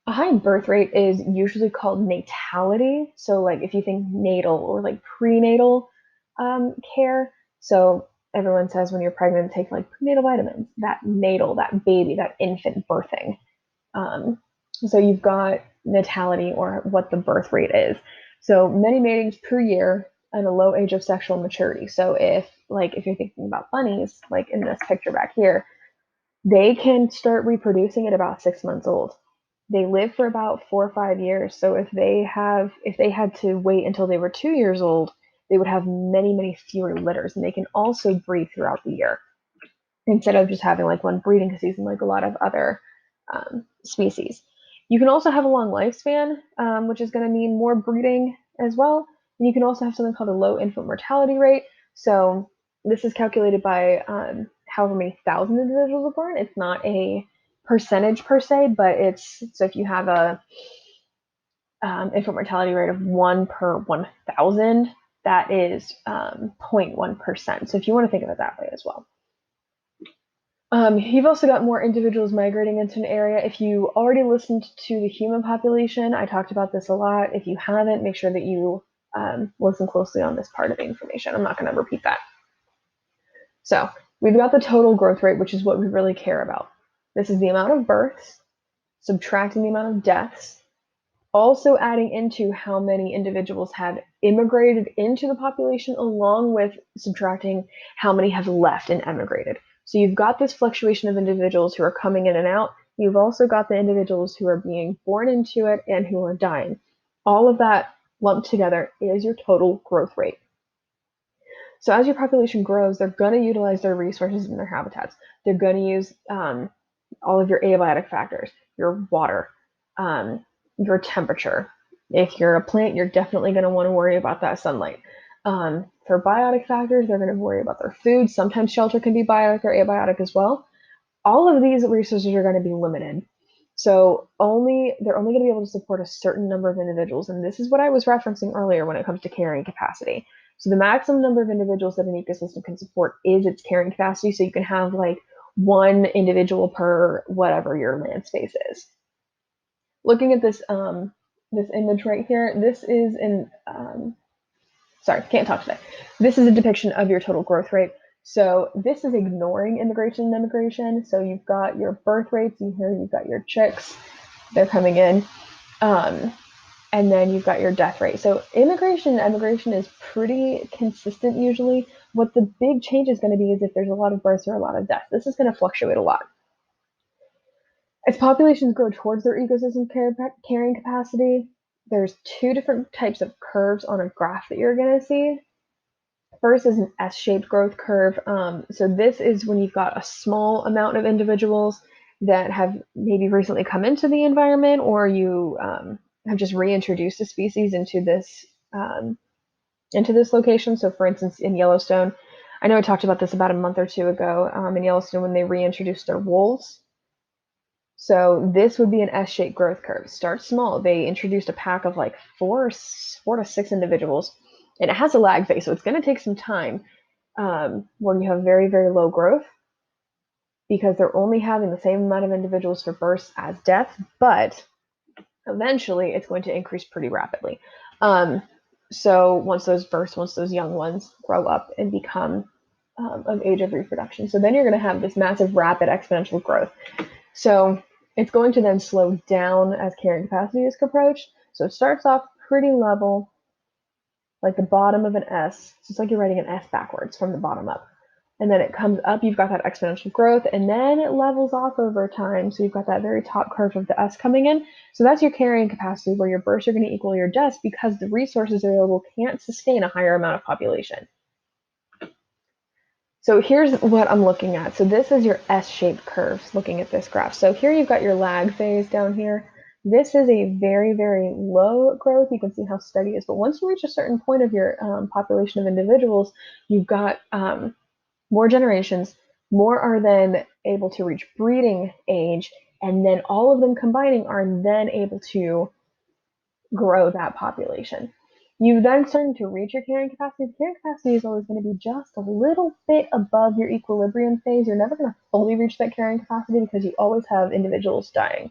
A high birth rate is usually called natality. So, like, if you think natal or like prenatal care, so everyone says when you're pregnant, take like prenatal vitamins, that natal, that baby, that infant birthing. Um, so, you've got natality or what the birth rate is. So, many matings per year and a low age of sexual maturity. So, if you're thinking about bunnies, like in this picture back here, they can start reproducing at about 6 months old. They live for about 4 or 5 years. So if they had to wait until they were 2 years old, they would have many, many fewer litters, and they can also breed throughout the year instead of just having like one breeding season like a lot of other species. You can also have a long lifespan, which is going to mean more breeding as well. And you can also have something called a low infant mortality rate. So this is calculated by however many thousand individuals are born. It's not a percentage per se, but it's so if you have a infant mortality rate of 1 per 1,000, that is 0.1%. So if you want to think of it that way as well. You've also got more individuals migrating into an area. If you already listened to the human population, I talked about this a lot. If you haven't, make sure that you listen closely on this part of the information. I'm not going to repeat that. So we've got the total growth rate, which is what we really care about. This is the amount of births, subtracting the amount of deaths, also adding into how many individuals have immigrated into the population, along with subtracting how many have left and emigrated. So you've got this fluctuation of individuals who are coming in and out. You've also got the individuals who are being born into it and who are dying. All of that lumped together is your total growth rate. So as your population grows, they're going to utilize their resources and their habitats. They're going to use all of your abiotic factors, your water, your temperature. If you're a plant, you're definitely going to want to worry about that sunlight. For biotic factors, they're going to worry about their food. Sometimes shelter can be biotic or abiotic as well. All of these resources are going to be limited. So they're only going to be able to support a certain number of individuals. And this is what I was referencing earlier when it comes to carrying capacity. So the maximum number of individuals that an ecosystem can support is its carrying capacity. So you can have like one individual per whatever your land space is. Looking at this image right here, this is an sorry, can't talk today. This is a depiction of your total growth rate. So this is ignoring immigration and immigration. So you've got your birth rates, and here you've got your chicks, they're coming in. And then you've got your death rate. So immigration and emigration is pretty consistent usually. What the big change is going to be is if there's a lot of births or a lot of deaths. This is going to fluctuate a lot. As populations grow towards their ecosystem carrying capacity, there's two different types of curves on a graph that you're going to see. First is an S-shaped growth curve. So this is when you've got a small amount of individuals that have maybe recently come into the environment, or you have just reintroduced a species into this location. So, for instance, in Yellowstone, I know I talked about this about a month or two ago. In Yellowstone, when they reintroduced their wolves, so this would be an S-shaped growth curve. Start small. They introduced a pack of like four to six individuals, and it has a lag phase, so it's going to take some time where you have very, very low growth because they're only having the same amount of individuals for births as deaths, but eventually it's going to increase pretty rapidly. So once those young ones grow up and become of age of reproduction, so then you're going to have this massive, rapid, exponential growth. So it's going to then slow down as carrying capacity is approached. So it starts off pretty level, like the bottom of an S. So it's like you're writing an S backwards from the bottom up. And then it comes up, you've got that exponential growth, and then it levels off over time. So you've got that very top curve of the S coming in. So that's your carrying capacity, where your births are going to equal your deaths because the resources available can't sustain a higher amount of population. So here's what I'm looking at. So this is your S-shaped curves looking at this graph. So here you've got your lag phase down here. This is a very, very low growth. You can see how steady it is. But once you reach a certain point of your population of individuals, you've got more generations, more are then able to reach breeding age, and then all of them combining are then able to grow that population. You then start to reach your carrying capacity. The carrying capacity is always going to be just a little bit above your equilibrium phase. You're never going to fully reach that carrying capacity because you always have individuals dying.